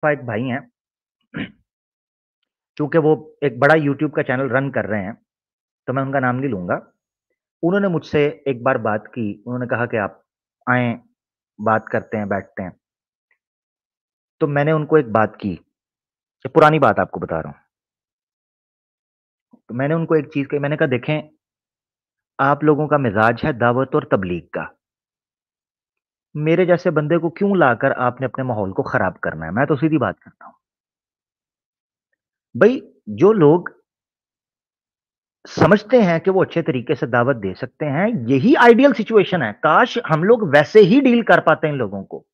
एक भाई हैं, चूँकि वो एक बड़ा यूट्यूब का चैनल रन कर रहे हैं, तो मैं उनका नाम नहीं लूँगा। उन्होंने मुझसे एक बार बात की, उन्होंने कहा कि आप आएँ, बात करते हैं, बैठते हैं। तो मैंने उनको एक बात की, ये पुरानी बात आपको बता रहा हूँ। तो मैंने उनको एक चीज़ कही, मैंने कहा देखें, आप लोगों का मिज़ाज है दावत और तबलीग का। मेरे जैसे बंदे को क्यों लाकर आपने अपने माहौल को खराब करना है? मैं तो सीधी बात करता हूँ। भई, जो लोग समझते हैं कि वो अच्छे तरीके से दावत दे सकते हैं, यही आइडियल सिचुएशन है। काश हम लोग वैसे ही डील कर पाते इन लोगों को।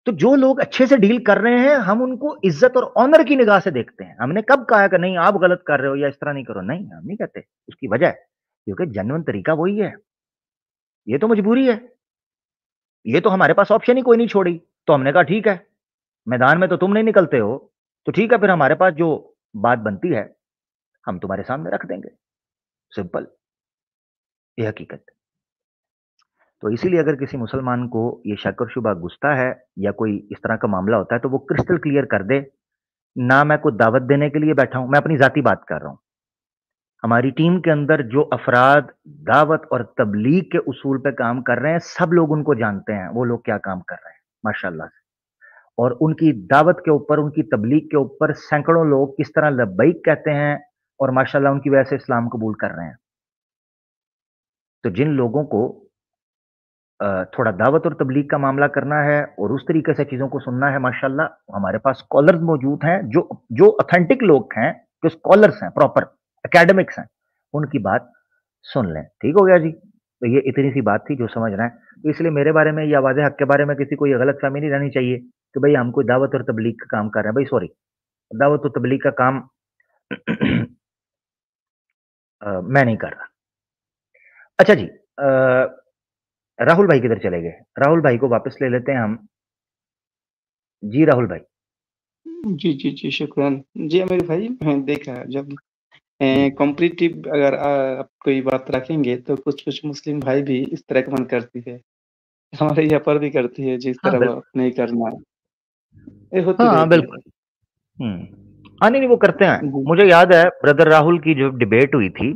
तो जो लोग अच्छे से डील कर रहे हैं, हम उनको इज़्ज़त और ऑनर की निगाह से देखते हैं। हमने कब कहा कि नहीं आप गलत कर रहे हो या इस तरह नहीं करो? नहीं, हम नहीं कहते। उसकी वजह है, क्योंकि जेन्युइन तरीका वही है। ये तो मजबूरी है। ये तो हमारे पास ऑप्शन ही कोई नहीं छोड़ी। तो हमने कहा ठीक है, मैदान में तो तुम नहीं निकलते हो, तो ठीक है फिर हमारे पास जो बात बनती है, हम तुम्हारे सामने रख देंगे। सिंपल, ये हकीकत। तो इसीलिए अगर किसी मुसलमान को ये शक और शुबा घुसता है या कोई इस तरह का मामला होता है, तो वो क्रिस्टल क्लियर कर दे, ना मैं कोई दावत देने के लिए बैठा हूँ, मैं अपनी ज़ाती बात कर रहा हूँ। हमारी टीम के अंदर जो अफ़राद दावत और तबलीग के उसूल पे काम कर रहे हैं, सब लोग उनको जानते हैं, वो लोग क्या काम कर रहे हैं, माशाअल्लाह से। और उनकी दावत के ऊपर, उनकी तबलीग के ऊपर सैकड़ों लोग किस तरह लब्बैक कहते हैं और माशाअल्लाह उनकी वजह से इस्लाम कबूल कर रहे हैं। तो जिन लोगों को थोड़ा दावत और तबलीग का मामला करना है और उस तरीके से चीज़ों को सुनना है, माशाअल्लाह हमारे पास स्कॉलर्स मौजूद हैं, जो ऑथेंटिक लोग हैं, जो स्कॉलर्स हैं, प्रॉपर एकेडमिक्स हैं, उनकी बात सुन लें। ठीक हो गया जी? तो ये इतनी सी बात थी जो समझना है। तो इसलिए मेरे बारे में या वाज़े हक़ के बारे में किसी को ये गलतफ़हमी नहीं रहनी चाहिए कि भई हम कोई दावत और तबलीग का काम कर रहे हैं। भई सॉरी, दावत और तबलीग का काम मैं नहीं कर रहा। अच्छा जी, राहुल भाई किधर चले गए? राहुल भाई को वापस ले लेते हैं हम। जी, राहुल भाई। जी, जी, जी, शुक्रान। जी, अमीर भाई, देखा जब जी। कॉम्पिटिटिव अगर आप कोई बात रखेंगे तो कुछ-कुछ मुस्लिम भाई भी इस तरह का मन करती है। हमारे यहाँ पर भी करती है जिस हाँ, तरह वो बिल्कुल। नहीं करना, ये होती हाँ, रहती बिल्कुल। है। हुँ। हाँ, नहीं, नहीं वो करते हैं। जी, मुझे याद है ब्रदर राहुल की जो डिबेट हुई थी,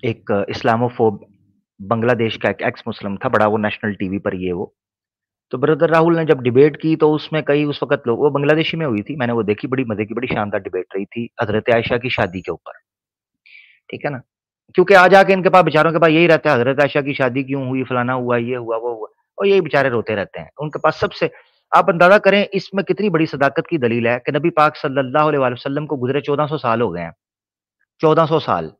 एक इस्लामोफोब बांग्लादेश का एक एक्स मुस्लिम था, बड़ा वो नेशनल टीवी पर ये वो। तो ब्रदर राहुल ने जब डिबेट की तो उसमें कई उस वक़्त लोग वो बांग्लादेशी में हुई थी, मैंने वो देखी, बड़ी मज़े की, बड़ी शानदार डिबेट रही थी हज़रत आयशा की शादी के ऊपर, ठीक है ना? क्योंकि आ जाके इनके पास बेचारों के पास यही रहता है, हज़रत आयशा की शादी क्यों हुई, फलाना हुआ, ये हुआ, वो हुआ और यही बेचारे रोते रहते हैं। उनके पास सबसे आप अंदाज़ा करें इसमें कितनी बड़ी सदाकत की दलील है कि नबी पाक सल्लल्लाहु अलैहि वसल्लम को गुज़रे 1400 साल हो गए हैं, 1400 साल।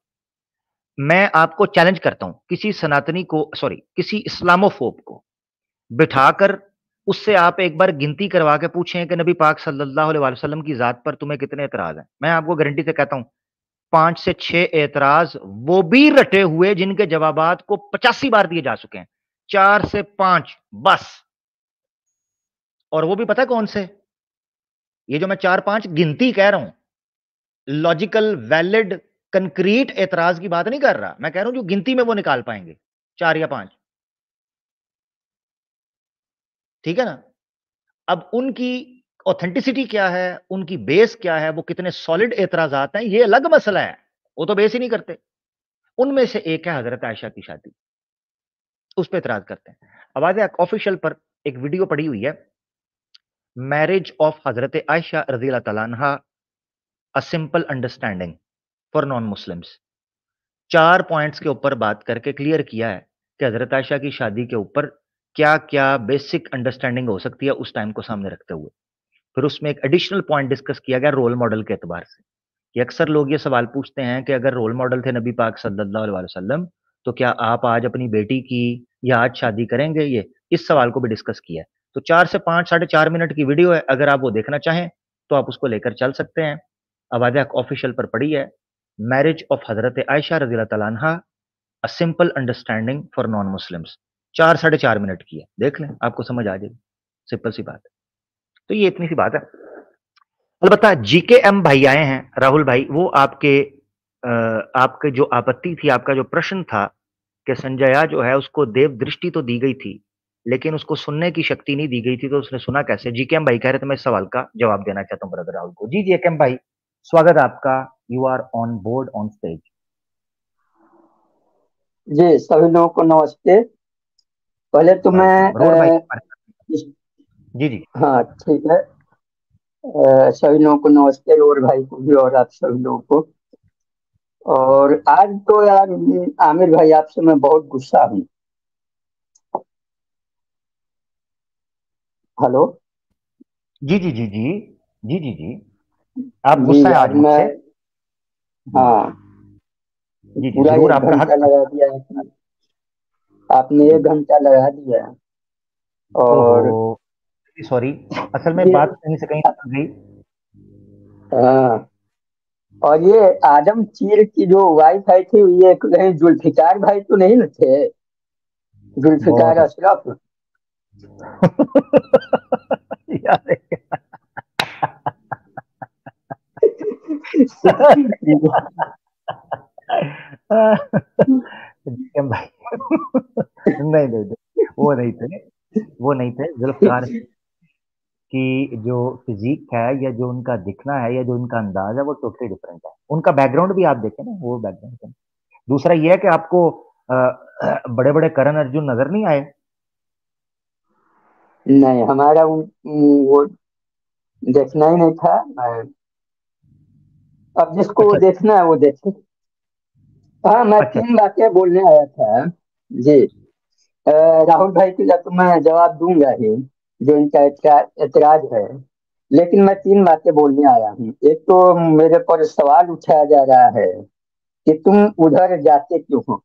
मैं आपको चैलेंज करता हूँ, किसी सनातनी को सॉरी किसी इस्लामोफोब को बिठाकर उससे आप एक बार गिनती करवा के पूछें कि नबी पाक सल्लल्लाहु अलैहि वसल्लम की ज़ात पर तुम्हें कितने एतराज़ हैं? मैं आपको गारंटी से कहता हूँ 5 से 6 एतराज़ वो भी रटे हुए जिनके जवाबात को 85 बार दिए जा चुके हैं। 4 से 5 बस। और वो भी पता है कौन से? ये जो मैं 4-5 गिनती कह रहा हूँ, लॉजिकल, वैलिड, कंक्रीट एतराज़ की बात नहीं कर रहा। मैं कह रहा हूँ जो गिनती में वो निकाल पाएँगे, 4 या 5। ठीक है ना? अब उनकी ऑथेंटिसिटी क्या है, उनकी बेस क्या है, वो कितने सॉलिड एतराज़ात हैं, ये अलग मसला है। वो तो बेस ही नहीं करते। उनमें से एक है हज़रत आयशा की शादी, उस पे एतराज़ करते हैं। आवाज़ ऑफ़िशियल पर एक वीडियो पड़ी हुई है, मैरिज ऑफ हज़रत आयशा रज़ी अल्लाह तआला अन्हा, a simple understanding for non Muslims. 4 points के ऊपर बात करके क्लियर किया है कि हज़रत आयशा की शादी के ऊपर क्या-क्या बेसिक अंडरस्टैंडिंग हो सकती है उस टाइम को सामने रखते हुए। फिर उसमें एक एडिशनल पॉइंट डिस्कस किया गया रोल मॉडल के एतबार से, कि अक्सर लोग ये सवाल पूछते हैं कि अगर रोल मॉडल थे नबी पाक सल्लल्लाहु अलैहि वसल्लम, तो क्या आप आज अपनी बेटी की या आज शादी करेंगे ये? इस सवाल को भी डिस्कस किया है। तो 4 से 5 साढ़े 4 मिनट की वीडियो है, अगर आप वो देखना चाहें, तो आप उसको लेकर चल सकते हैं। अवाद हक ऑफिशियल पर पड़ी है, मैरिज ऑफ हज़रत आयशा रज़ी अल्लाह तआला अन्हा, a simple understanding for non Muslims. 4 साढ़े 4 मिनट की है, देख लें, आपको समझ आ जाएगी। सिंपल सी बात है। तो ये इतनी सी बात है। अलबत्ता जीकेएम भाई आए हैं, राहुल भाई, वो आपके जो आपत्ति थी, आपका जो प्रश्न था कि संजया जो है उसको देव दृष्टि तो दी गई थी, लेकिन उसको सुनने की शक्ति नहीं दी गई थी, तो उसने सुना कैसे? जीकेएम भाई कह रहे थे मैं इस सवाल का जवाब देना चाहता हूँ ब्रदर राहुल को। जी जीकेएम भाई, स्वागत है आपका। You are on board on stage. जी सभी लोगों को नमस्ते। पहले तो मैं रोड भाई जी जी हाँ ठीक है। सभी लोगों को नमस्ते, और भाई को भी और आप सभी लोगों को। और आज तो यार आमिर भाई आपसे मैं बहुत गुस्सा हूँ। हेलो। जी जी जी जी जी जी जी आप जी गुस्सा है यार आज मैं, मुझसे? हाँ, जी जी पूरा जरूर, एक आपका घंटा हक। लगा दिया है। आपने जी 1 घंटा लगा दिया। ओहो, और सॉरी, असल में ये, बात कहीं से कहीं निकल गई। हाँ, और ये आदम चीर की जो वाइफ आई थी, ये कहीं जुल्फिकार भाई तो नहीं न थे? जुल्फिकार बहुत अशरफ। यार जीकेएम भाई नहीं नहीं नहीं, वो नहीं थे, वो नहीं थे। जुल्फकार की जो फिजिक है, या जो उनका दिखना है, या जो उनका अंदाज है, वो टोटली डिफरेंट है। उनका बैकग्राउंड भी आप देखें ना, वो बैकग्राउंड। दूसरा ये है कि आपको बड़े बड़े करण अर्जुन नजर नहीं आए? नहीं, हमारा वो देखना ही नहीं था। अब जिसको अच्छा देखना है वो देखे। हाँ, मैं अच्छा। 3 बातें बोलने आया था। जी। राहुल भाई को या तो मैं जवाब दूंगा ही, जो इनका एतराज है। लेकिन मैं 3 बातें बोलने आया हूँ। एक तो मेरे पर सवाल उठाया जा रहा है कि तुम उधर जाते क्यों हो।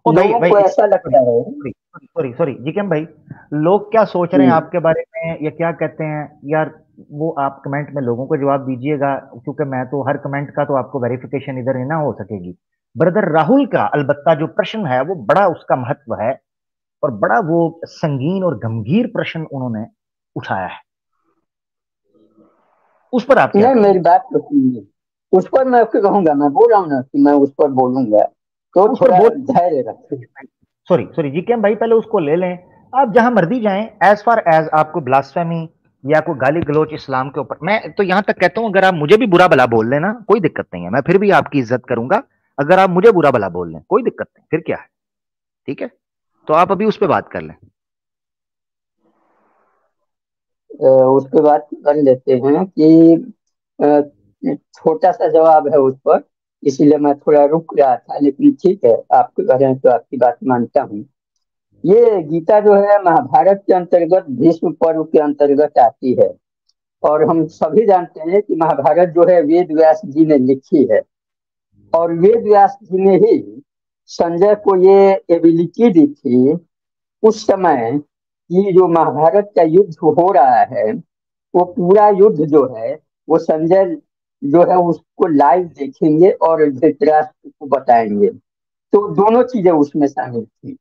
ओ भाई लोगों भाई, को ऐसा लगता है। सॉरी सॉरी सॉरी जीकेएम भाई, लोग क्या सोच रहे हैं हम्म, आपके बारे में, या क्या कहते हैं यार, वो आप कमेंट में लोगों को जवाब दीजिएगा, क्योंकि मैं तो हर कमेंट का तो आपको वेरिफिकेशन इधर ही ना हो सकेगी। ब्रदर राहुल का अलबत्ता जो प्रश्न है, वो बड़ा उसका महत्व है, और बड़ा वो संगीन और गंभीर प्रश्न उन्होंने उठाया है। उस पर आप क्या नहीं, मेरी कहेंगे? बात तो सुनिए। उस पर मैं कहूंगा, मैं बोल रहा हूँ ना कि मैं उस पर बोलूंगा। तो उस पर थोड़ा बोल, धैर्य रखें। सॉरी सॉरी जीकेएम भाई, पहले उसको ले लें। आप जहां मर्जी जाएं, एज फार एज आपको ब्लास्फेमी या कोई गाली गलौज इस्लाम के ऊपर, मैं तो यहां तक कहता हूं, अगर आप मुझे भी बुरा भला बोल लेना, कोई दिक्कत नहीं है, मैं फिर भी आपकी इज्जत करूंगा। अगर आप मुझे बुरा भला बोल लें, कोई दिक्कत नहीं, फिर क्या है? ठीक है, तो आप अभी उस पर बात कर लें। उस पे बात कर लेते हैं कि छोटा सा जवाब है उस पर। इसीलिए मैं थोड़ा रुक रहा था, लेकिन ठीक है, आप कह रहे हैं तो आपकी बात मानता हूँ। ये गीता जो है महाभारत के अंतर्गत, भीष्म पर्व के अंतर्गत आती है। और हम सभी जानते हैं कि महाभारत जो है वेद व्यास जी ने लिखी है। और वेद व्यास जी ने ही संजय को ये एबिलिटी दी थी उस समय, कि जो महाभारत का युद्ध हो रहा है, वो पूरा युद्ध जो है, वो संजय जो है उसको लाइव देखेंगे और धृतराष्ट्र को बताएंगे। तो दोनों चीजें उसमें शामिल थी।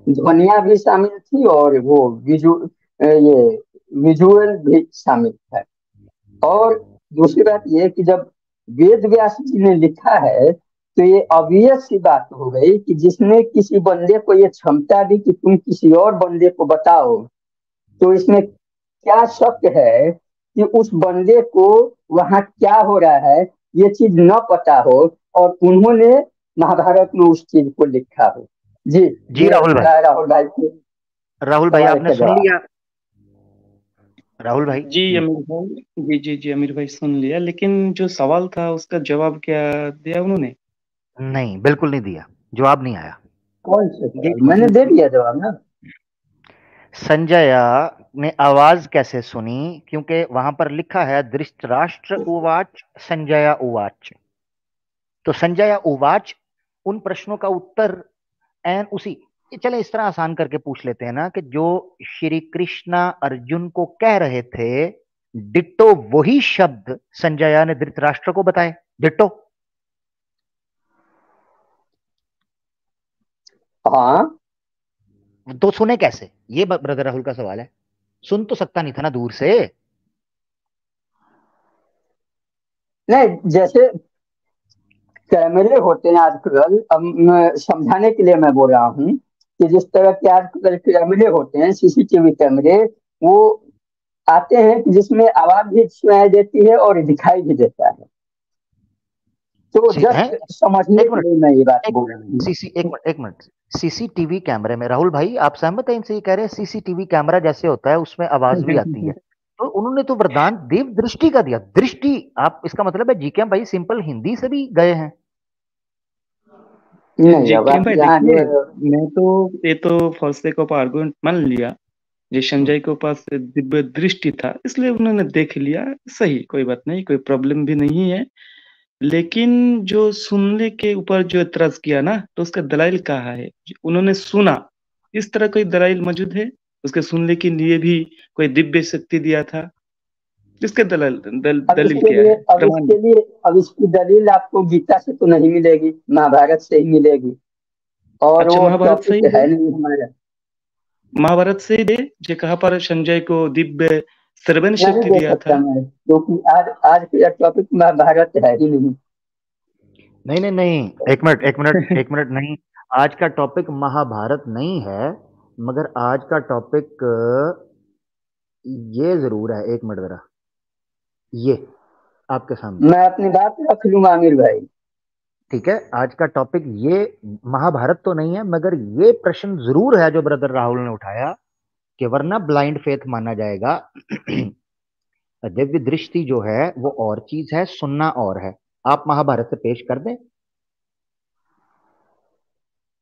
ध्वनिया भी शामिल थी और वो ये विजुअल भी शामिल था। और दूसरी बात ये कि जब वेद व्यास जी ने लिखा है, तो ये ऑब्वियस सी बात हो गई कि जिसने किसी बंदे को ये क्षमता दी कि तुम किसी और बंदे को बताओ, तो इसमें क्या शक है कि उस बंदे को वहां क्या हो रहा है ये चीज न पता हो, और उन्होंने महाभारत में उस चीज को लिखा हो। जी। जी ये राहुल भाई, था राहुल भाई के राहुल भाई सवाल आपने का सुन जवाब। लिया? राहुल भाई जी जी। अमीर भाई, जी जी जी अमीर भाई सुन लिया, लेकिन जो सवाल था उसका जवाब क्या दिया उन्होंने? नहीं, बिल्कुल नहीं दिया, जवाब नहीं आया। कौन से ये सवाल? मैंने दे दिया जवाब ना। संजया ने आवाज कैसे सुनी? क्योंकि वहां पर लिखा है धृतराष्ट्र उवाच संजया उवाच। तो संजया उवाच उन प्रश्नों का उत्तर एन उसी, चले इस तरह आसान करके पूछ लेते हैं ना, कि जो श्री कृष्णा अर्जुन को कह रहे थे, डिट्टो वही शब्द संजया ने धृतराष्ट्र को बताए, डिट्टो। हाँ। तो सुने कैसे, ये ब्रदर राहुल का सवाल है। सुन तो सकता नहीं था ना दूर से? नहीं, जैसे कैमरे होते हैं आजकल, अब समझाने के लिए मैं बोल रहा हूँ कि जिस तरह के आजकल कैमरे होते हैं, सीसीटीवी कैमरे, वो आते हैं कि जिसमें आवाज भी सुनाई देती है और दिखाई भी देता है। तो है जस्ट समझने एक के मिनट लिए मैं ये बात एक बोल रहा हूँ। एक मिनट सीसीटीवी कैमरे में राहुल भाई आप सहमत हैं इनसे? ये कह रहे हैं सीसीटीवी कैमरा जैसे होता है उसमें आवाज भी आती है, तो उन्होंने तो वरदान देव दृष्टि का दिया। दृष्टि, आप इसका मतलब है जीके भाई सिंपल हिंदी से भी गए हैं? नहीं, अब जीके आप भाई यहाँ देखिए, मैं तो ये तो फॉर सेक ऑफ आर्गुमेंट मान लिया, जी संजय के पास दिव्य दृष्टि था इसलिए उन्होंने देख लिया, सही, कोई बात नहीं, कोई प्रॉब्लम भी नहीं है। लेकिन जो सुनने के ऊपर जो एतराज किया ना, तो उसका दलाइल कहाँ है? उन्होंने सुना, इस तरह कोई दलाइल मौजूद है? उसके सुनने के लिए भी कोई दिव्य शक्ति दिया था? जिसके दलील क्या है? प्रमाण? अब इसकी दलील आपको गीता से तो नहीं मिलेगी, महाभारत से ही मिलेगी, और अच्छा, वो महाभारत से टॉपिक ही है दे, नहीं हमारा। महाभारत से ही दे, जो कहाँ पर संजय को दिव्य श्रवण नहीं शक्ति दे दिया सकता था। मैं, क्योंकि आज आज का टॉपिक महाभारत है ही नहीं। नहीं नहीं नहीं, एक मिनट नहीं, आज का टॉपिक महाभारत नहीं है, मगर आज का टॉपिक ये जरूर है। एक मिनट जरा, ये आपके सामने, मैं अपनी बात रख लूंगा आमिर भाई। ठीक है? आज का टॉपिक ये महाभारत तो नहीं है, मगर ये प्रश्न जरूर है जो ब्रदर राहुल ने उठाया कि वरना ब्लाइंड फेथ माना जाएगा। दिव्य दृष्टि जो है वो और चीज है, सुनना और है। आप महाभारत से पेश कर दें।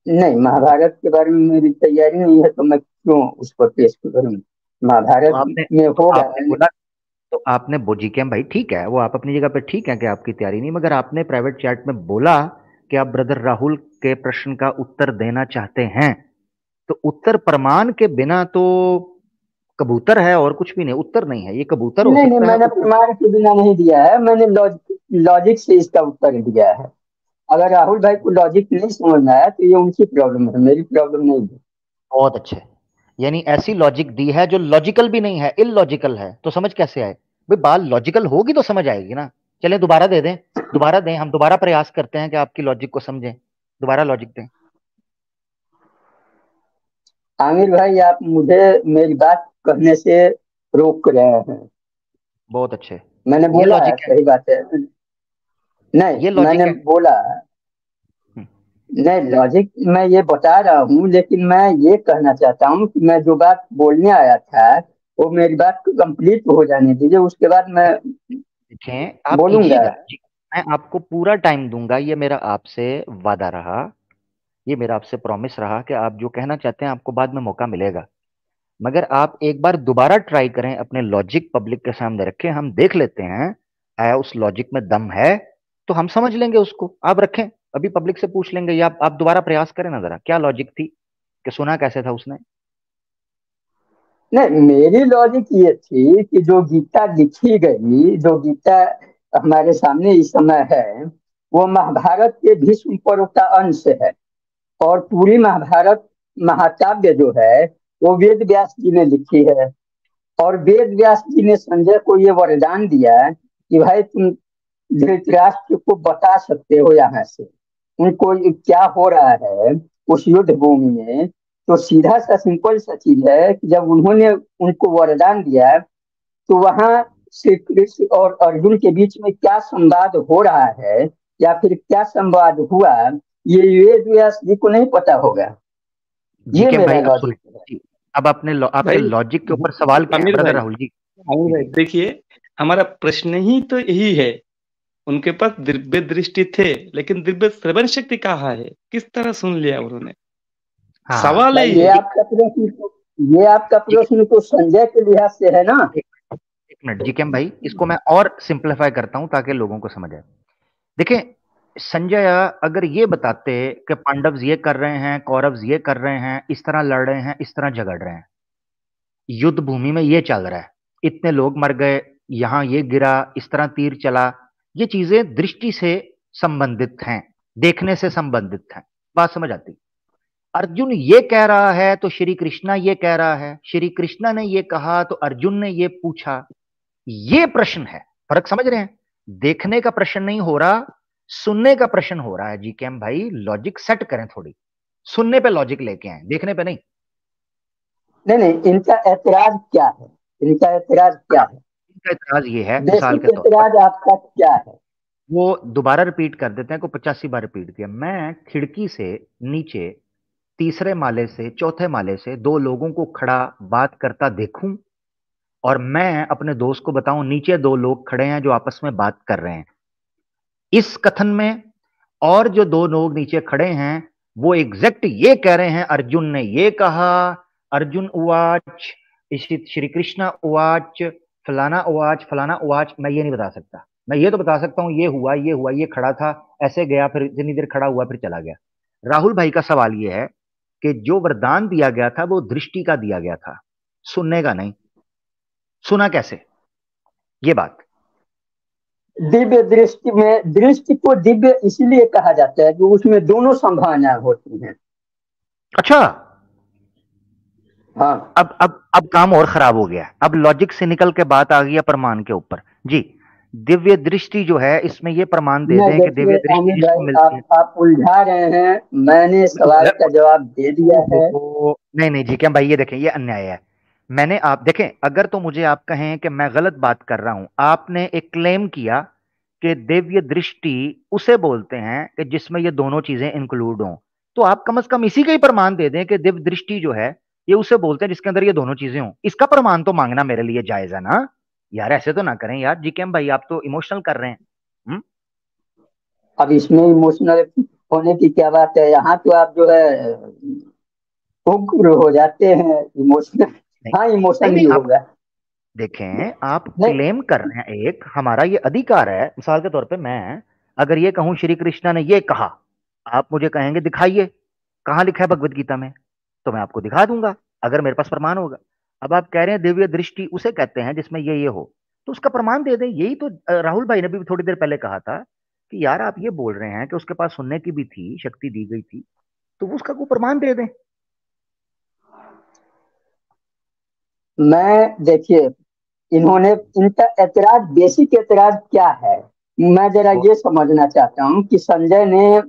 नहीं, महाभारत के बारे में मेरी तैयारी नहीं है, तो मैं क्यों उस पर पेश करूँ? तो महाभारत आपने में तो होगा। आपने बोला, तो आपने बोजी कैम भाई ठीक है, वो आप अपनी जगह पे ठीक है कि आपकी तैयारी नहीं, मगर आपने प्राइवेट चैट में बोला कि आप ब्रदर राहुल के प्रश्न का उत्तर देना चाहते हैं, तो उत्तर प्रमाण के बिना तो कबूतर है और कुछ भी नहीं, उत्तर नहीं है। ये कबूतर हो नहीं नहीं, सकता है मैंने उत्तर। प्रमाण के बिना नहीं दिया है, मैंने लॉजिक से इसका उत्तर दिया है। अगर राहुल भाई को लॉजिक नहीं समझ में आया तो ये उनकी प्रॉब्लम है, मेरी प्रॉब्लम नहीं है। बहुत अच्छे, यानी ऐसी लॉजिक दी है जो लॉजिकल भी नहीं है, इलॉजिकल है, तो समझ कैसे आए भाई? बात लॉजिकल होगी तो समझ आएगी ना। चलें दोबारा दे दें, दोबारा दें, हम दोबारा प्रयास करते हैं कि आपकी लॉजिक को समझें। दोबारा लॉजिक दें। आमिर भाई, आप मुझे मेरी बात कहने से रोक रहे हैं। बहुत अच्छे, मैंने ये बोला है, लॉजिक है, सही बात है। नहीं, ये लॉजिक मैंने है। बोला, हम्म, नहीं लॉजिक मैं ये बता रहा हूँ, लेकिन मैं ये कहना चाहता हूँ कि मैं जो बात बोलने आया था वो मेरी बात को कंप्लीट हो जाने दीजिए, उसके बाद मैं देखें आप बोलूंगा। कीजिएगा जी, मैं आपको पूरा टाइम दूंगा, ये मेरा आपसे वादा रहा, ये मेरा आपसे प्रॉमिस रहा कि आप जो कहना चाहते हैं आपको बाद में मौका मिलेगा। मगर आप एक बार दोबारा ट्राई करें, अपने लॉजिक पब्लिक के सामने रखें, हम देख लेते हैं आया उस लॉजिक में दम है, तो हम समझ लेंगे उसको। आप रखें, अभी पब्लिक से पूछ लेंगे, या आप दोबारा प्रयास करें ना जरा, क्या लॉजिक थी कि सुना कैसे था उसने? नहीं, मेरी लॉजिक ये थी कि जो गीता लिखी गई, जो गीता हमारे सामने इस समय है, वो महाभारत के भीष्म पर्व का अंश है। और पूरी महाभारत महाकाव्य जो है वो वेद व्यास जी ने लिखी है। और वेद व्यास जी ने संजय को ये वरदान दिया कि भाई तुम धृतराष्ट्र को बता सकते हो यहाँ से उनको क्या हो रहा है उस युद्ध भूमि में। तो सीधा सा सिंपल सा चीज है कि जब उन्होंने उनको वरदान दिया, तो वहां श्री कृष्ण और अर्जुन के बीच में क्या संवाद हो रहा है या फिर क्या संवाद हुआ, ये वेद व्यास जी को नहीं पता होगा। जी ये के मेरा भाई अब लॉजिक सुने है। जी, अब आपके भाई, लॉजिक के ऊपर सवाल क्या है आमिर ब्रदर भाई, राहुल जी? आमिर जी भाई जी। देखिए, हमारा प्रश्न ही तो यही है, उनके पास दिव्य दृष्टि थे, लेकिन दिव्य श्रवण शक्ति कहाँ है? किस तरह सुन लिया उन्होंने? हाँ हाँ, सवाल है भाई, ये। ये आपका जी प्रश्न तो संजय के लिहाज से है ना। एक एक मिनट जी के भाई, इसको मैं और सिंप्लीफाई करता हूं ताकि लोगों को समझ आए। देखिए, संजय अगर ये बताते कि पांडव ये कर रहे हैं, कौरव ये कर रहे हैं, इस तरह लड़ रहे हैं, इस तरह झगड़ रहे हैं, युद्ध भूमि में ये चल रहा है, इतने लोग मर गए, यहां ये गिरा, इस तरह तीर चला, ये चीजें दृष्टि से संबंधित हैं, देखने से संबंधित हैं, बात समझ आती? अर्जुन ये कह रहा है तो श्री कृष्णा ये कह रहा है, श्री कृष्णा ने ये कहा तो अर्जुन ने ये पूछा, ये प्रश्न है। फर्क समझ रहे हैं? देखने का प्रश्न नहीं हो रहा, सुनने का प्रश्न हो रहा है। जी कैम भाई, लॉजिक सेट करें थोड़ी। सुनने पे लॉजिक लेके आए, देखने पे नहीं। नहीं नहीं, इनका ऐतराज क्या है? इनका ऐतराज क्या है? इनका एतराज ये है, मिसाल के बेसिक तौर पर ऐतराज आपका क्या है? वो दोबारा रिपीट कर देते हैं, को 85 बार रिपीट किया, मैं खिड़की से नीचे तीसरे माले से चौथे माले से दो लोगों को खड़ा बात करता देखूं, और मैं अपने दोस्त को बताऊं नीचे दो लोग खड़े हैं जो आपस में बात कर रहे हैं। इस कथन में और जो दो लोग नीचे खड़े हैं वो एग्जैक्ट ये कह रहे हैं, अर्जुन ने ये कहा, अर्जुन उवाच, श्री कृष्ण उवाच, फलाना उवाच, फलाना उवाच। मैं ये नहीं बता सकता, मैं ये तो बता सकता हूं ये हुआ, ये हुआ, ये खड़ा था, ऐसे गया, फिर इतनी देर खड़ा हुआ, फिर चला गया। राहुल भाई का सवाल ये है कि जो वरदान दिया गया था वो दृष्टि का दिया गया था, सुनने का नहीं। सुना कैसे, ये बात। दिव्य दृष्टि में, दृष्टि को दिव्य इसलिए कहा जाता है कि उसमें दोनों संभावनाएं होती हैं। अच्छा, हाँ, अब काम और खराब हो गया, अब लॉजिक से निकल के बात आ गई है प्रमाण के ऊपर जी। दिव्य दृष्टि जो है, इसमें ये प्रमाण दे नहीं दें कि दिव्य देखिए दृष्टि आमिर जिसको भाई, मिलती है। आप उलझा रहे हैं। मैंने सवाल का जवाब दे दिया है। नहीं नहीं जी, क्या भाई, ये देखें, ये अन्याय है। मैंने, आप देखें, अगर तो मुझे आप कहें कि मैं गलत बात कर रहा हूं, आपने एक क्लेम किया कि दिव्य दृष्टि उसे बोलते हैं कि जिसमें ये दोनों चीजें इंक्लूड हों, तो आप कम से कम इसी का ही प्रमाण दे दें कि दिव्य दृष्टि जो है ये उसे बोलते हैं जिसके अंदर ये दोनों चीजें हों। इसका प्रमाण तो मांगना मेरे लिए जायज है ना यार, ऐसे तो ना करें यार, जी के भाई, आप तो इमोशनल कर रहे हैं। अब इसमें इमोशनल होने की क्या बात है? यहाँ तो आप जो है उग्र हो जाते हैं, इमोशनल। नहीं हाँ, नहीं इमोशन नहीं, भी आप होगा। देखें, आप नहीं, क्लेम कर रहे हैं, एक हमारा ये अधिकार है। मिसाल के तौर पे मैं अगर ये कहूं श्री कृष्ण ने ये कहा, आप मुझे कहेंगे दिखाइए कहां लिखा है भगवत गीता में, तो मैं आपको दिखा दूंगा अगर मेरे पास प्रमाण होगा। अब आप कह रहे हैं दिव्य दृष्टि उसे कहते हैं जिसमें ये हो, तो उसका प्रमाण दे दें। यही तो राहुल भाई ने भी थोड़ी देर पहले कहा था कि यार आप ये बोल रहे हैं कि उसके पास सुनने की भी थी, शक्ति दी गई थी, तो वो उसका को प्रमाण दे दें। मैं देखिए, इन्होंने, इनका ऐतराज, बेसिक ऐतराज क्या है? मैं जरा वो ये समझना चाहता हूँ कि संजय ने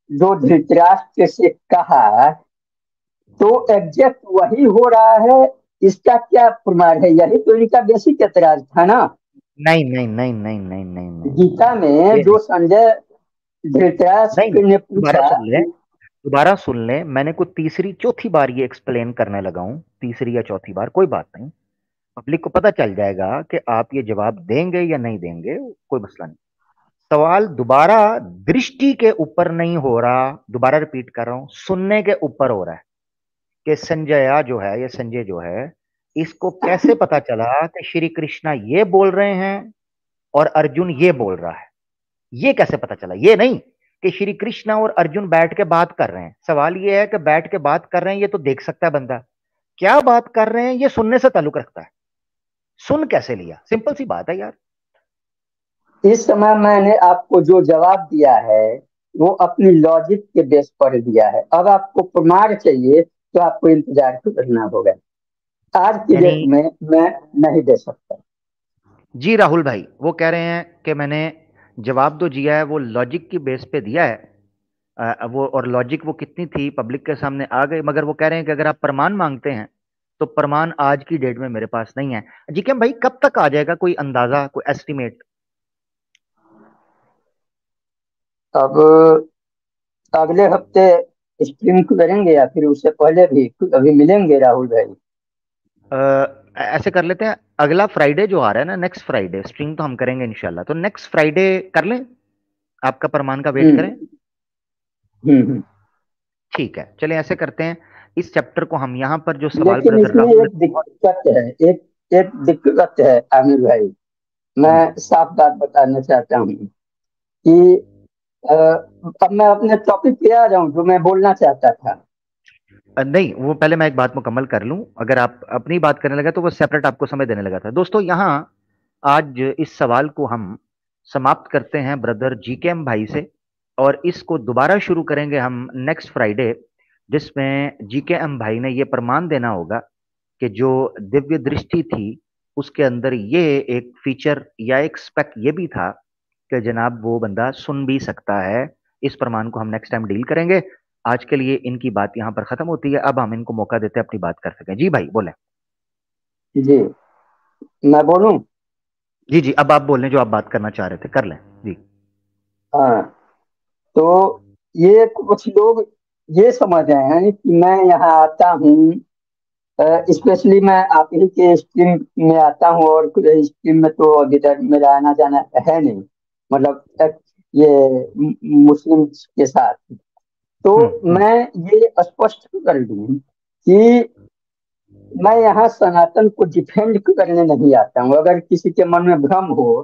जो धृतराष्ट्र से कहा तो एग्जैक्ट वही हो रहा है, इसका क्या प्रमाण है? यही तो इनका बेसिक ऐतराज था ना। नहीं नहीं नहीं नहीं नहीं नहीं नहीं गीता नहीं, में ये जो नहीं, संजय नहीं धृतराष्ट्र नहीं, ने दोबारा पूछा सुन ले, कि दोबारा सुन ले, मैंने को तीसरी चौथी बार ये एक्सप्लेन करने लगा हूं, तीसरी या चौथी बार, कोई बात नहीं, पब्लिक को पता चल जाएगा कि आप ये जवाब देंगे या नहीं देंगे, कोई मसला नहीं। सवाल दोबारा दृष्टि के ऊपर नहीं हो रहा, दोबारा रिपीट कर रहा हूं, सुनने के ऊपर हो रहा है कि संजया जो है, ये संजय जो है, इसको कैसे पता चला कि श्री कृष्णा ये बोल रहे हैं और अर्जुन ये बोल रहा है, ये कैसे पता चला? ये नहीं कि श्री कृष्णा और अर्जुन बैठ के बात कर रहे हैं, सवाल ये है कि बैठ के बात कर रहे हैं ये तो देख सकता है बंदा, क्या बात कर रहे हैं ये सुनने से ताल्लुक रखता है, सुन कैसे लिया? सिंपल सी बात है यार। इस समय मैंने आपको जो जवाब दिया है वो अपनी लॉजिक के बेस पर दिया है। अब आपको प्रमाण चाहिए तो आपको इंतजार करना होगा। आज की यानी, डेट में मैं नहीं दे सकता। जी राहुल भाई, वो कह रहे हैं कि मैंने जवाब तो दिया है, वो लॉजिक की बेस पे दिया है, वो और लॉजिक वो कितनी थी पब्लिक के सामने आ गई, मगर वो कह रहे हैं कि अगर आप प्रमाण मांगते हैं तो प्रमाण आज की डेट में मेरे पास नहीं है। जी क्या भाई, कब तक आ जाएगा, कोई अंदाजा, कोई एस्टिमेट? अब अगले हफ्ते स्ट्रीम करेंगे या फिर उससे पहले भी अभी मिलेंगे राहुल भाई? ऐसे कर लेते हैं, अगला फ्राइडे जो आ रहा है ना, नेक्स्ट फ्राइडे स्ट्रीम तो हम करेंगे इंशाल्लाह, तो नेक्स्ट फ्राइडे कर लें, आपका प्रमाण का वेट करें। हम्म हम्म। ठीक है, चलें ऐसे करते हैं, इस चैप्टर को हम यहाँ पर जो सवाल लेकिन ब्रदर इसमें राहुल ने एक दिक्कत है, एक एक दिक्कत है आमिर भाई। मैं जी, साफ बात बताना चाहता हूँ कि अब मैं अपने टॉपिक पे आ जाऊं जो मैं बोलना चाहता था। नहीं, वो पहले मैं एक बात मुकम्मल कर लूं, अगर आप अपनी बात करने लगे तो वो सेपरेट आपको समय देने लगा था। दोस्तों, यहाँ आज इस सवाल को हम समाप्त करते हैं ब्रदर जीकेएम भाई से, और इसको दोबारा शुरू करेंगे हम नेक्स्ट फ्राइडे, जिसमें जीकेएम भाई ने ये प्रमाण देना होगा कि जो दिव्य दृष्टि थी उसके अंदर ये एक फीचर या एक स्पेक ये भी था कि जनाब वो बंदा सुन भी सकता है। इस प्रमाण को हम नेक्स्ट टाइम डील करेंगे। आज के लिए इनकी बात यहाँ पर खत्म होती है। अब हम इनको मौका देते हैं अपनी बात कर सकें। जी भाई बोले। जी, मैं बोलूं? जी जी, अब आप बोल लें जो आप बात करना चाह रहे थे, कर लें जी। हाँ, तो ये कुछ लोग ये समझ रहे हैं कि मैं यहाँ आता हूँ, स्पेशली मैं आप ही के स्ट्रीम में आता हूँ, और स्ट्रीम में तो अभी तक मेरा आना जाना है नहीं, मतलब ये मुस्लिम के साथ। तो हम्म। मैं ये स्पष्ट कर दूं कि मैं यहाँ सनातन को डिफेंड करने नहीं आता हूँ। अगर किसी के मन में भ्रम हो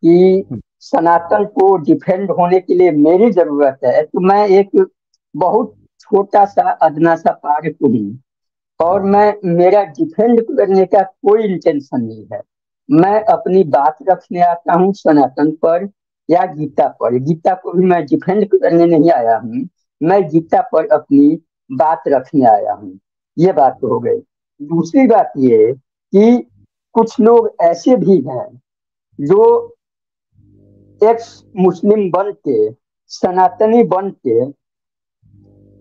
कि हम्म। सनातन को डिफेंड होने के लिए मेरी जरूरत है, तो मैं एक बहुत छोटा सा अदना सा पार्ट हूँ, और मैं मेरा डिफेंड करने का कोई इंटेंशन नहीं है। मैं अपनी बात रखने आता हूँ सनातन पर या गीता पर। गीता को भी मैं डिफेंड करने नहीं आया हूँ, मैं गीता पर अपनी बात रखने आया हूँ। ये बात हो गई। दूसरी बात ये कि कुछ लोग ऐसे भी हैं जो एक्स मुस्लिम बन के, सनातनी बन के,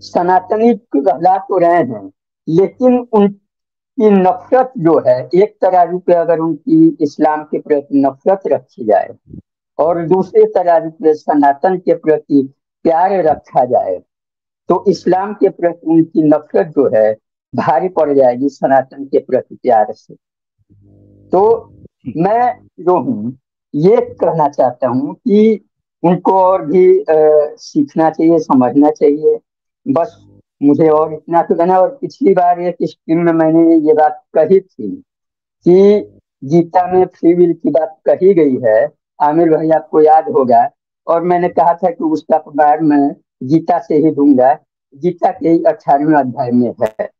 सनातनी कहला तो रहे हैं, लेकिन उनकी नफरत जो है, एक तराजू पे अगर उनकी इस्लाम के प्रति नफरत रखी जाए और दूसरे तराजू पे सनातन के प्रति प्यार रखा जाए, तो इस्लाम के प्रति उनकी नफरत जो है भारी पड़ जाएगी सनातन के प्रति प्यार से। तो मैं जो हूँ ये कहना चाहता हूँ कि उनको और भी सीखना चाहिए, समझना चाहिए। बस मुझे और इतना तो कहना। और पिछली बार एक स्ट्रीम में मैंने ये बात कही थी कि गीता में फ्री विल की बात कही गई है, आमिर भाई आपको याद होगा। और मैंने कहा था कि उसका प्रमाण मैं गीता से ही दूंगा। गीता के ही 18वें अध्याय में है।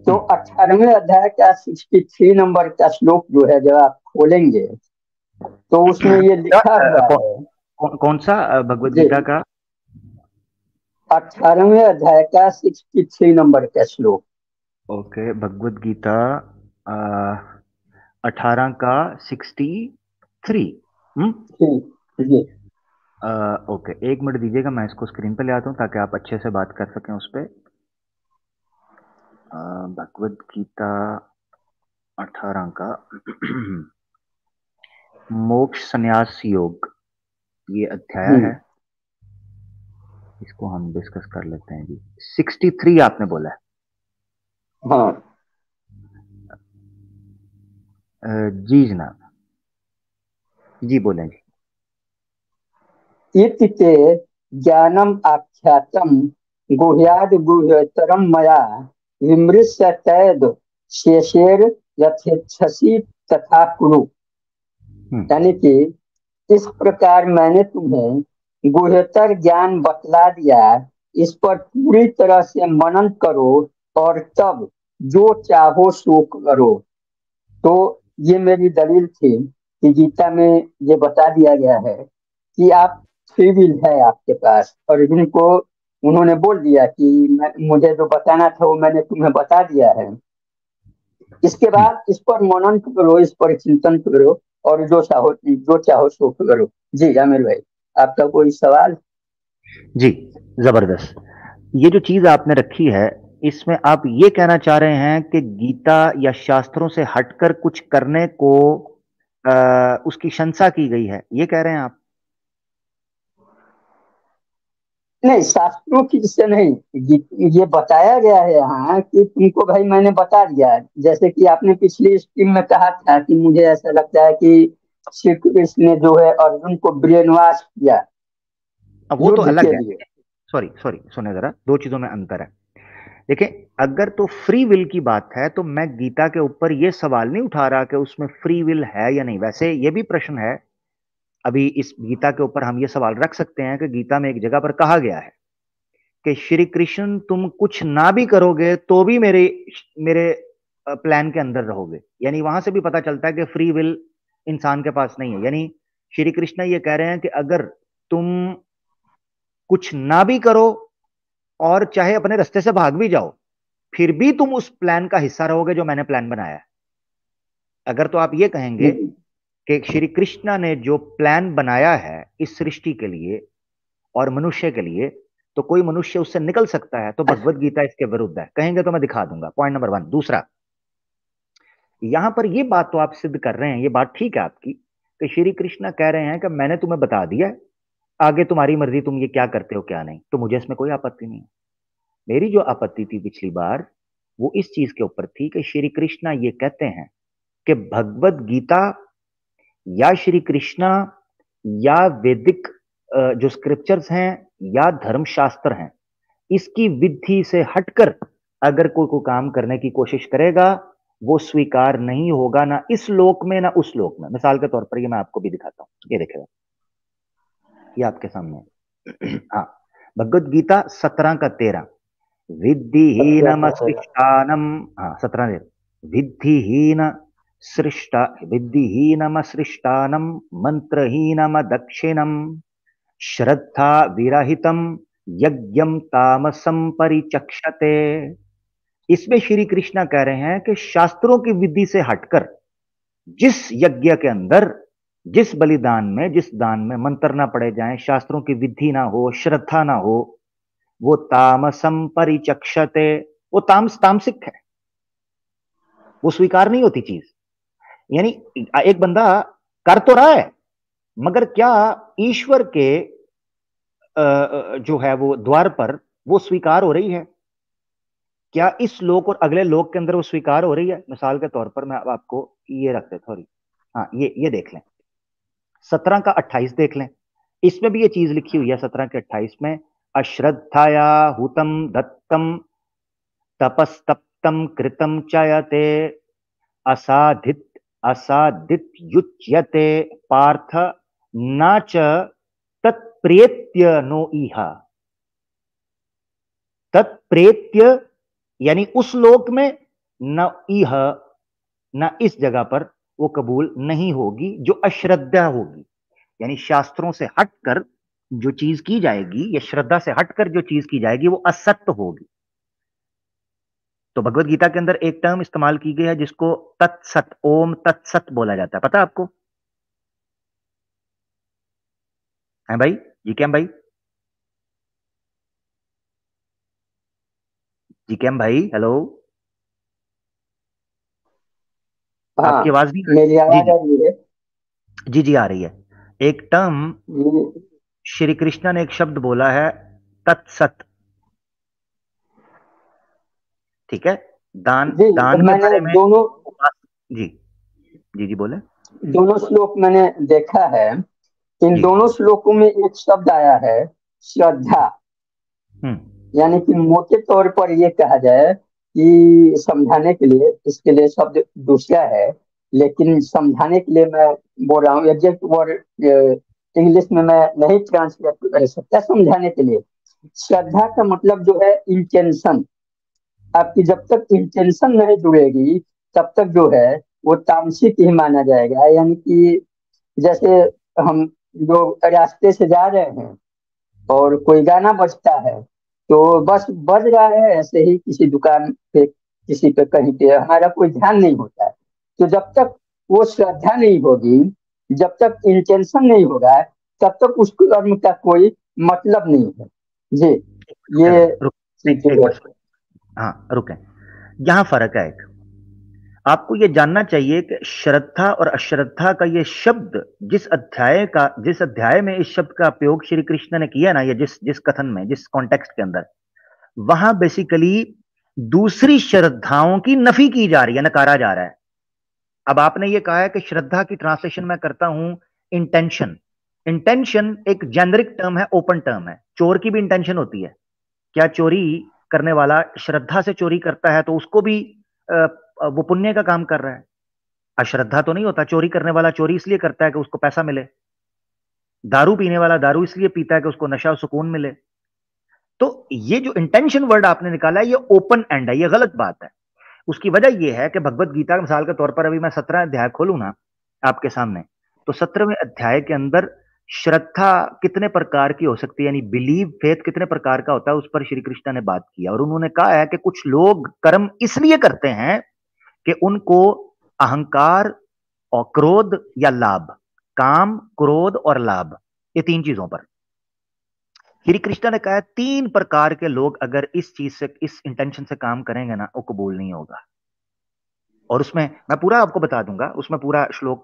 तो 18वें अध्याय का 63 नंबर का श्लोक जो है, जब आप खोलेंगे तो उसमें ये लिखा हुआ है। कौन सा भगवत जी, गीता का? 18वें अध्याय का 63 नंबर का श्लोक। ओके, भगवत गीता 18 का 63। हम्म। जी जी ओके, एक मिनट दीजिएगा, मैं इसको स्क्रीन पे ले आता हूँ ताकि आप अच्छे से बात कर सकें उस पर। भगवत गीता 18 का मोक्ष संन्यास योग, ये अध्याय है। इसको हम डिस्कस कर लेते हैं जी। 63 आपने बोला है? हाँ जी जनाब, जी बोलें जी। इति ते ज्ञानम आख्यातम गुह्याद गुह्यतरम मया विमृश्य तैद शेषेर यथेच्छसि तथा कुरु। यानी कि इस प्रकार मैंने तुम्हें गुह्यतर ज्ञान बतला दिया, इस पर पूरी तरह से मनन करो और तब जो चाहो सो करो। तो ये मेरी दलील थी कि गीता में ये बता दिया गया है कि आप फ्री विल है आपके पास, और इनको उन्होंने बोल दिया कि मुझे जो बताना था वो मैंने तुम्हें बता दिया है। इसके बाद इस पर मनन करो, इस पर चिंतन करो, और जो चाहो सो करो। जी आमिर भाई, आपका कोई सवाल? जी, जबरदस्त। ये जो चीज आपने रखी है, इसमें आप ये कहना चाह रहे हैं कि गीता या शास्त्रों से हटकर कुछ करने को उसकी शंसा की गई है, ये कह रहे हैं आप? नहीं, शास्त्रों की से नहीं, ये बताया गया है यहाँ कि तुमको भाई मैंने बता दिया है। जैसे कि आपने पिछली स्ट्रीम में कहा था कि मुझे ऐसा लगता है कि श्री कृष्ण ने जो है अर्जुन को ब्रेन वॉश किया अब वो तो युद्ध अलग के है। लिए। सॉरी सॉरी, सुने जरा, दो चीजों में अंतर है। देखिए, अगर तो फ्री विल की बात है तो मैं गीता के ऊपर यह सवाल नहीं उठा रहा कि उसमें फ्री विल है या नहीं। वैसे यह भी प्रश्न है, अभी इस गीता के ऊपर हम ये सवाल रख सकते हैं कि गीता में एक जगह पर कहा गया है कि श्री कृष्ण तुम कुछ ना भी करोगे तो भी मेरे मेरे प्लान के अंदर रहोगे। यानी वहां से भी पता चलता है कि फ्री विल इंसान के पास नहीं है। यानी श्री कृष्ण ये कह रहे हैं कि अगर तुम कुछ ना भी करो और चाहे अपने रास्ते से भाग भी जाओ, फिर भी तुम उस प्लान का हिस्सा रहोगे जो मैंने प्लान बनाया है। अगर तो आप ये कहेंगे कि श्री कृष्ण ने जो प्लान बनाया है इस सृष्टि के लिए और मनुष्य के लिए, तो कोई मनुष्य उससे निकल सकता है, तो भगवत गीता इसके विरुद्ध है। कहेंगे तो मैं दिखा दूंगा। Point number 1। दूसरा, यहां पर ये बात तो आप सिद्ध कर रहे हैं, ये बात ठीक है आपकी, कि श्री कृष्ण कह रहे हैं कि मैंने तुम्हें बता दिया, आगे तुम्हारी मर्जी, तुम ये क्या करते हो क्या नहीं। तो मुझे इसमें कोई आपत्ति नहीं है। मेरी जो आपत्ति थी पिछली बार, वो इस चीज के ऊपर थी कि श्री कृष्ण ये कहते हैं कि भगवत गीता या श्री कृष्णा या वैदिक जो स्क्रिप्चर्स हैं या धर्मशास्त्र हैं, इसकी विधि से हटकर अगर कोई काम करने की कोशिश करेगा, वो स्वीकार नहीं होगा, ना इस लोक में ना उस लोक में। मिसाल के तौर पर ये मैं आपको भी दिखाता हूं, ये देखेगा, ये आपके सामने है। हाँ, भगवत गीता 17 का 13, विद्धिहीनम सृष्टानम, हाँ 17, विद्धिहीन सृष्टा, विद्धिहीनम सृष्टानम मंत्रहीनम दक्षिणम श्रद्धा विरहितम यज्ञम तामसम परिचक्षते। इसमें श्री कृष्णा कह रहे हैं कि शास्त्रों की विधि से हटकर जिस यज्ञ के अंदर, जिस बलिदान में, जिस दान में मंत्र ना पड़े जाएं, शास्त्रों की विधि ना हो, श्रद्धा ना हो, वो तामसम परिचक्षते, वो तामसिक है, वो स्वीकार नहीं होती चीज। यानी एक बंदा कर तो रहा है, मगर क्या ईश्वर के जो है वो द्वार पर वो स्वीकार हो रही है? क्या इस लोक और अगले लोक के अंदर वो स्वीकार हो रही है? मिसाल के तौर पर मैं आपको ये रख देता हूं, हाँ ये देख लें, 17 का 28 देख लें। इसमें भी ये चीज लिखी हुई है 17 के 28 में, अश्रद्धाया हुतम दत्तम तपस्तप्तम कृतम चयते असाधित असाधित युच्यते पार्थ न च तत्प्रेत्य नो इहा। तत्प्रेत्य यानी उस लोक में, न इह, न इस जगह पर वो कबूल नहीं होगी जो अश्रद्धा होगी। यानी शास्त्रों से हटकर जो चीज की जाएगी या श्रद्धा से हटकर जो चीज की जाएगी वो असत्य होगी। तो भगवत गीता के अंदर एक टर्म इस्तेमाल की गई है जिसको तत्सत, ओम तत्सत बोला जाता है, पता है आपको? है भाई जी? कैम भाई, जी कैम भाई, हेलो, हाँ, आपकी आवाज नहीं आ मेरी रही? आवाज आ रही है। जी जी आ रही है। एक टर्म ये- श्री कृष्ण ने एक शब्द बोला है, तत्सत, ठीक है? दान, जी, दान के मैंने बारे में। दोनों जी जी जी बोले। दोनों श्लोक मैंने देखा है। इन जी। दोनों श्लोकों में एक शब्द आया है, श्रद्धा। हम्म। यानी कि मोटे तौर पर ये कहा जाए कि समझाने के लिए, इसके लिए शब्द दूसरा है, लेकिन समझाने के लिए मैं बोल रहा हूँ। एग्जैक्ट वर्ड इंग्लिश में मैं नहीं ट्रांसलेट कर सकता समझाने के लिए। श्रद्धा का मतलब जो है इंटेंशन। आपकी जब तक इंटेंशन नहीं जुड़ेगी, तब तक जो है वो तामसिक ही माना जाएगा। यानी कि जैसे हम लोग रास्ते से जा रहे हैं और कोई गाना बजता है, तो बस बज रहा है ऐसे ही, किसी दुकान पे, किसी पे, कहीं पे, हमारा कोई ध्यान नहीं होता है। तो जब तक वो श्रद्धा नहीं होगी, जब तक इंटेंशन नहीं होगा, तब तक उस कर्म का कोई मतलब नहीं है। जी, ये रुक, चीजें एक है। मिनट, हाँ रुकें। यहां फर्क है एक, आपको यह जानना चाहिए कि श्रद्धा और अश्रद्धा का यह शब्द, जिस अध्याय में इस शब्द का प्रयोग श्री कृष्ण ने किया ना, या जिस जिस कथन में, जिस कॉन्टेक्स्ट के अंदर, वहां बेसिकली दूसरी श्रद्धाओं की नफी की जा रही है, नकारा जा रहा है। अब आपने ये कहा है कि श्रद्धा की ट्रांसलेशन मैं करता हूं इंटेंशन। इंटेंशन एक जेनरिक टर्म है, ओपन टर्म है। चोर की भी इंटेंशन होती है। क्या चोरी करने वाला श्रद्धा से चोरी करता है तो उसको भी वो पुण्य का काम कर रहा है? अश्रद्धा तो नहीं होता। चोरी करने वाला चोरी इसलिए करता है कि उसको पैसा मिले, दारू पीने वाला दारू इसलिए पीता है कि उसको नशा और सुकून मिले। तो ये जो इंटेंशन वर्ड आपने निकाला है, ये ओपन एंड है, ये गलत बात है। उसकी वजह यह है कि भगवत गीता मिसाल के तौर पर, अभी मैं 17 अध्याय खोलूं ना आपके सामने, तो 17वें अध्याय के अंदर श्रद्धा कितने प्रकार की हो सकती है, यानी बिलीव, फेथ कितने प्रकार का होता है, उस पर श्री कृष्ण ने बात किया। और उन्होंने कहा है कि कुछ लोग कर्म इसलिए करते हैं कि उनको अहंकार और क्रोध या लाभ, काम, क्रोध और लाभ, ये तीन चीजों पर, श्री कृष्ण ने कहा 3 प्रकार के लोग अगर इस चीज से, इस इंटेंशन से काम करेंगे ना, वो कबूल नहीं होगा। और उसमें मैं पूरा आपको बता दूंगा, उसमें पूरा श्लोक